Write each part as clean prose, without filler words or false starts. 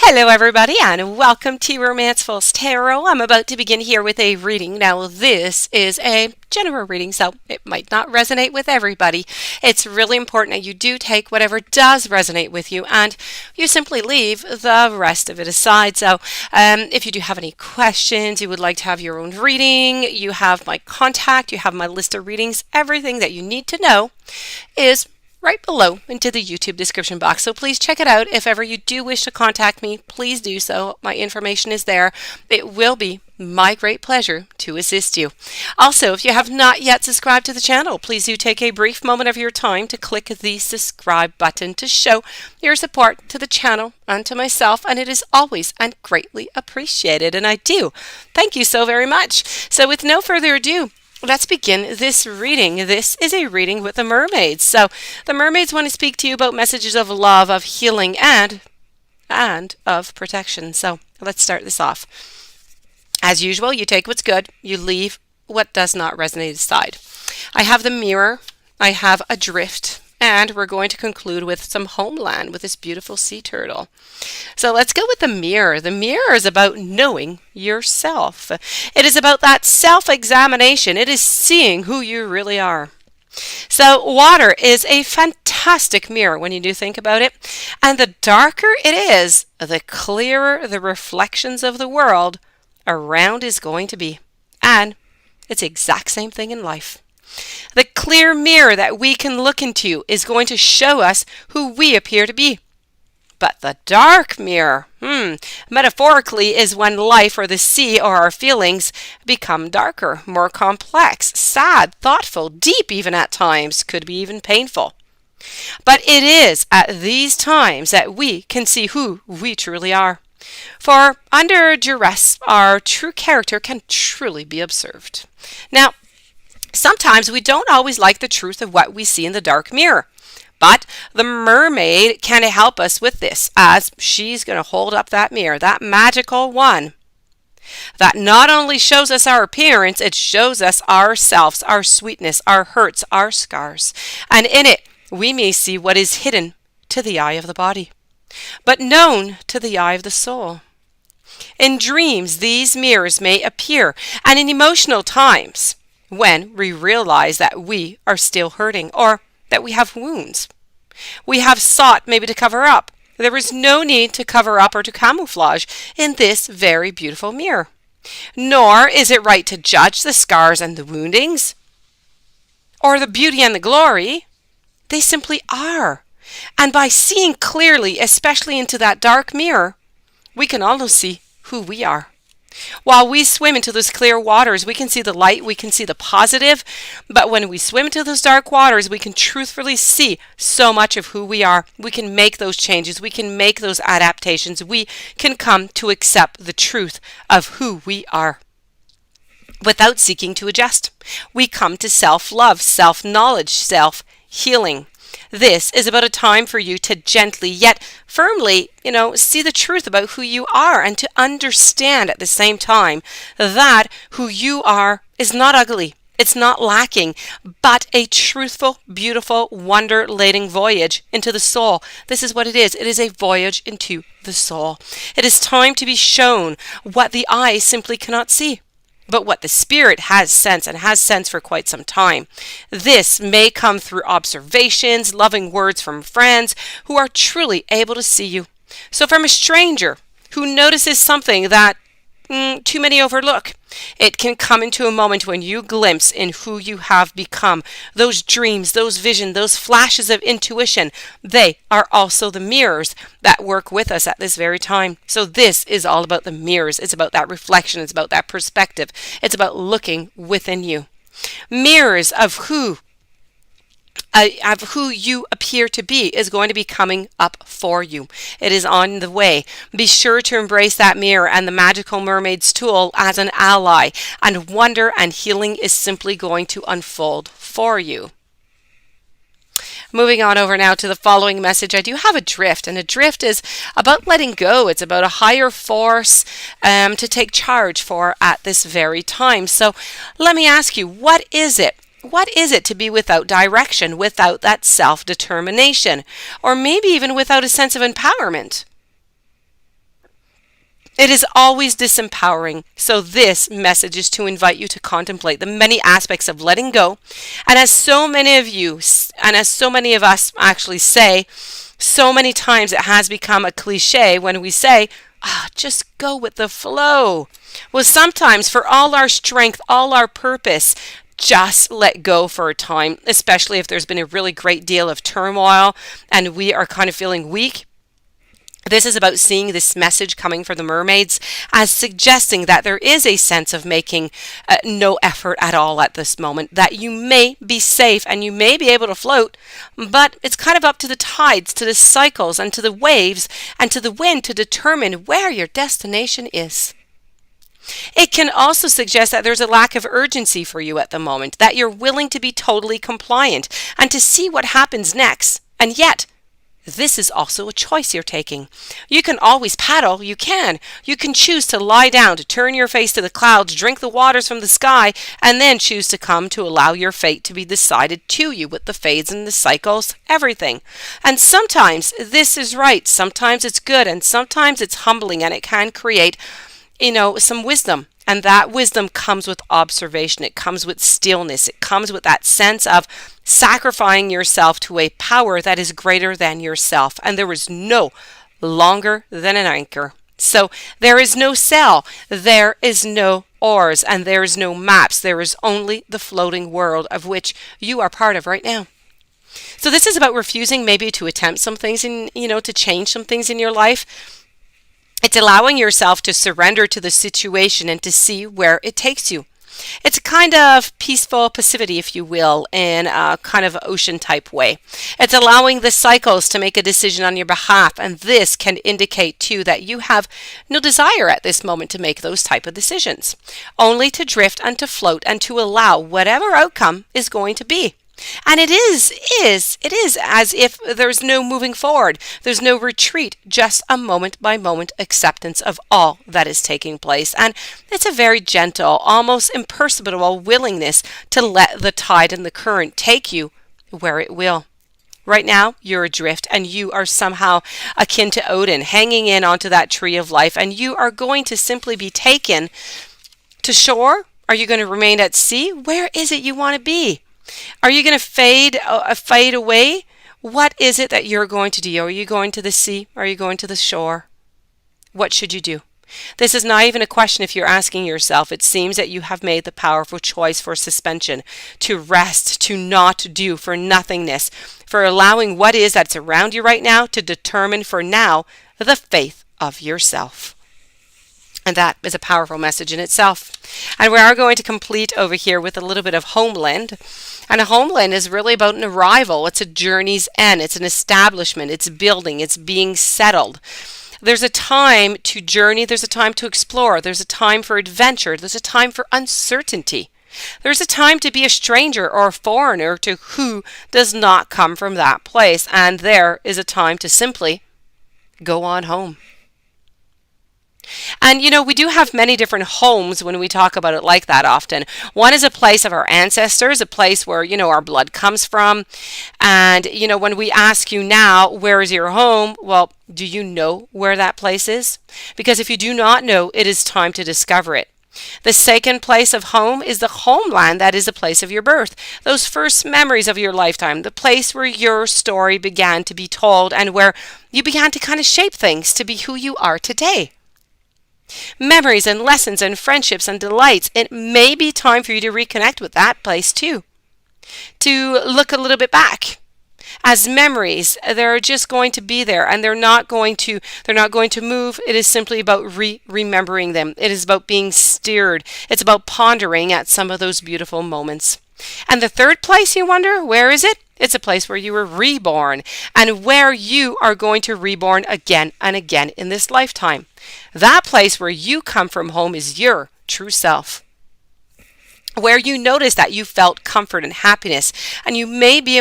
Hello everybody and welcome to Romanceful's Tarot. I'm about to begin here with a reading. Now this is a general reading, so it might not resonate with everybody. It's really important that you do take whatever does resonate with you and you simply leave the rest of it aside. So if you do have any questions, you would like to have your own reading, you have my contact, you have my list of readings, everything that you need to know is right below into the YouTube description box. So please check it out. If ever you do wish to contact me, please do so. My information is there. It will be my great pleasure to assist you. Also, if you have not yet subscribed to the channel, please do take a brief moment of your time to click the subscribe button to show your support to the channel and to myself, and it is always and greatly appreciated, and I do. Thank you so very much. So with no further ado, let's begin this reading. This is a reading with the mermaids. So the mermaids want to speak to you about messages of love, of healing, and of protection. So let's start this off. As usual, you take what's good, you leave what does not resonate aside. I have the mirror, I have adrift, and we're going to conclude with some homeland with this beautiful sea turtle. So let's go with the mirror. The mirror is about knowing yourself. It is about that self-examination. It is seeing who you really are. So water is a fantastic mirror when you do think about it. And the darker it is, the clearer the reflections of the world around is going to be. And it's the exact same thing in life. The clear mirror that we can look into is going to show us who we appear to be. But the dark mirror, metaphorically, is when life or the sea or our feelings become darker, more complex, sad, thoughtful, deep even at times, could be even painful. But it is at these times that we can see who we truly are. For under duress, our true character can truly be observed. Now, sometimes we don't always like the truth of what we see in the dark mirror. But the mermaid can help us with this, as she's going to hold up that mirror, that magical one, that not only shows us our appearance, it shows us ourselves, our sweetness, our hurts, our scars. And in it, we may see what is hidden to the eye of the body, but known to the eye of the soul. In dreams, these mirrors may appear, and in emotional times, when we realize that we are still hurting, or that we have wounds we have sought maybe to cover up. There is no need to cover up or to camouflage in this very beautiful mirror. Nor is it right to judge the scars and the woundings, or the beauty and the glory. They simply are. And by seeing clearly, especially into that dark mirror, we can also see who we are. While we swim into those clear waters, we can see the light, we can see the positive, but when we swim into those dark waters, we can truthfully see so much of who we are. We can make those changes, we can make those adaptations, we can come to accept the truth of who we are without seeking to adjust. We come to self-love, self-knowledge, self-healing. This is about a time for you to gently yet firmly, see the truth about who you are and to understand at the same time that who you are is not ugly. It's not lacking, but a truthful, beautiful, wonder-laden voyage into the soul. This is what it is. It is a voyage into the soul. It is time to be shown what the eye simply cannot see, but what the spirit has sensed and has sensed for quite some time. This may come through observations, loving words from friends who are truly able to see you. So from a stranger who notices something that too many overlook, it can come into a moment when you glimpse in who you have become. Those dreams, those visions, those flashes of intuition, they are also the mirrors that work with us at this very time. So this is all about the mirrors. It's about that reflection. It's about that perspective. It's about looking within you. Mirrors of who you appear to be is going to be coming up for you. It is on the way. Be sure to embrace that mirror and the magical mermaid's tool as an ally, and wonder and healing is simply going to unfold for you. Moving on over now to the following message, I do have adrift, and adrift is about letting go. It's about a higher force to take charge for at this very time. So let me ask you, what is it? What is it to be without direction, without that self-determination, or maybe even without a sense of empowerment? It is always disempowering. So this message is to invite you to contemplate the many aspects of letting go. And as so many of you, and as so many of us actually say, so many times it has become a cliche when we say, just go with the flow. Well, sometimes for all our strength, all our purpose, just let go for a time, especially if there's been a really great deal of turmoil and we are kind of feeling weak. This is about seeing this message coming from the mermaids as suggesting that there is a sense of making no effort at all at this moment, that you may be safe and you may be able to float, but it's kind of up to the tides, to the cycles, and to the waves, and to the wind to determine where your destination is. It can also suggest that there's a lack of urgency for you at the moment, that you're willing to be totally compliant and to see what happens next. And yet, this is also a choice you're taking. You can always paddle, you can. You can choose to lie down, to turn your face to the clouds, drink the waters from the sky, and then choose to come to allow your fate to be decided to you with the fades and the cycles, everything. And sometimes this is right, sometimes it's good, and sometimes it's humbling, and it can create, some wisdom. And that wisdom comes with observation. It comes with stillness. It comes with that sense of sacrificing yourself to a power that is greater than yourself. And there is no longer than an anchor. So there is no sail, there is no oars, and there is no maps. There is only the floating world of which you are part of right now. So this is about refusing maybe to attempt some things to change some things in your life. It's allowing yourself to surrender to the situation and to see where it takes you. It's a kind of peaceful passivity, if you will, in a kind of ocean type way. It's allowing the cycles to make a decision on your behalf, and this can indicate too that you have no desire at this moment to make those type of decisions, only to drift and to float and to allow whatever outcome is going to be. And it is as if there's no moving forward. There's no retreat, just a moment by moment acceptance of all that is taking place. And it's a very gentle, almost imperceptible willingness to let the tide and the current take you where it will. Right now, you're adrift and you are somehow akin to Odin, hanging in onto that tree of life, and you are going to simply be taken to shore. Are you going to remain at sea? Where is it you want to be? Are you going to fade away? What is it that you're going to do? Are you going to the sea? Are you going to the shore? What should you do? This is not even a question if you're asking yourself. It seems that you have made the powerful choice for suspension, to rest, to not do, for nothingness, for allowing what is that's around you right now to determine for now the faith of yourself. And that is a powerful message in itself. And we are going to complete over here with a little bit of homeland. And a homeland is really about an arrival. It's a journey's end. It's an establishment. It's building. It's being settled. There's a time to journey. There's a time to explore. There's a time for adventure. There's a time for uncertainty. There's a time to be a stranger or a foreigner to who does not come from that place. And there is a time to simply go on home. And we do have many different homes when we talk about it like that often. One is a place of our ancestors, a place where, our blood comes from. And, when we ask you now, where is your home? Well, do you know where that place is? Because if you do not know, it is time to discover it. The second place of home is the homeland that is the place of your birth. Those first memories of your lifetime, the place where your story began to be told and where you began to kind of shape things to be who you are today. Memories and lessons and friendships and delights. It may be time for you to reconnect with that place too. To look a little bit back. As memories, they're just going to be there and they're not going to move. It is simply about remembering them. It is about being steered. It's about pondering at some of those beautiful moments. And the third place, you wonder, where is it? It's a place where you were reborn and where you are going to reborn again and again in this lifetime. That place where you come from home is your true self. where you notice that you felt comfort and happiness. And there may be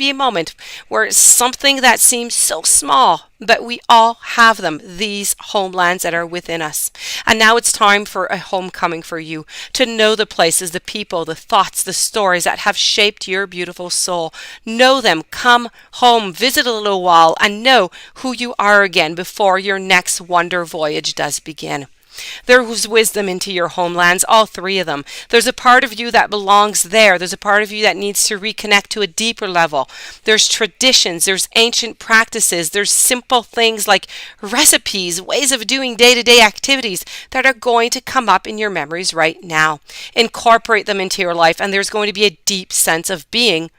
a moment where something that seems so small, but we all have them, these homelands that are within us. And now it's time for a homecoming for you, to know the places, the people, the thoughts, the stories that have shaped your beautiful soul. Know them, come home, visit a little while, and know who you are again before your next wonder voyage does begin. There's wisdom into your homelands, all three of them. There's a part of you that belongs there. There's a part of you that needs to reconnect to a deeper level. There's traditions, there's ancient practices, there's simple things like recipes, ways of doing day-to-day activities that are going to come up in your memories right now. Incorporate them into your life, and there's going to be a deep sense of being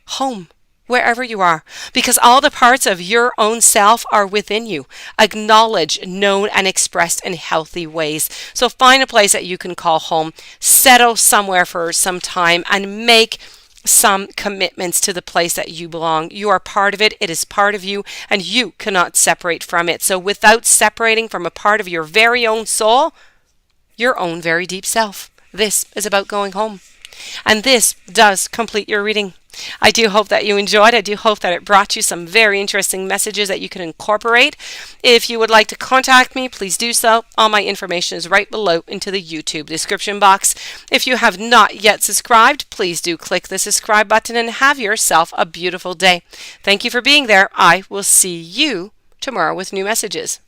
home, wherever you are, because all the parts of your own self are within you, acknowledged, known, and expressed in healthy ways. So find a place that you can call home, settle somewhere for some time, and make some commitments to the place that you belong. You are part of it. It is part of you, and you cannot separate from it. So without separating from a part of your very own soul, your own very deep self, this is about going home. And this does complete your reading. I do hope that you enjoyed. I do hope that it brought you some very interesting messages that you can incorporate. If you would like to contact me, please do so. All my information is right below into the YouTube description box. If you have not yet subscribed, please do click the subscribe button and have yourself a beautiful day. Thank you for being there. I will see you tomorrow with new messages.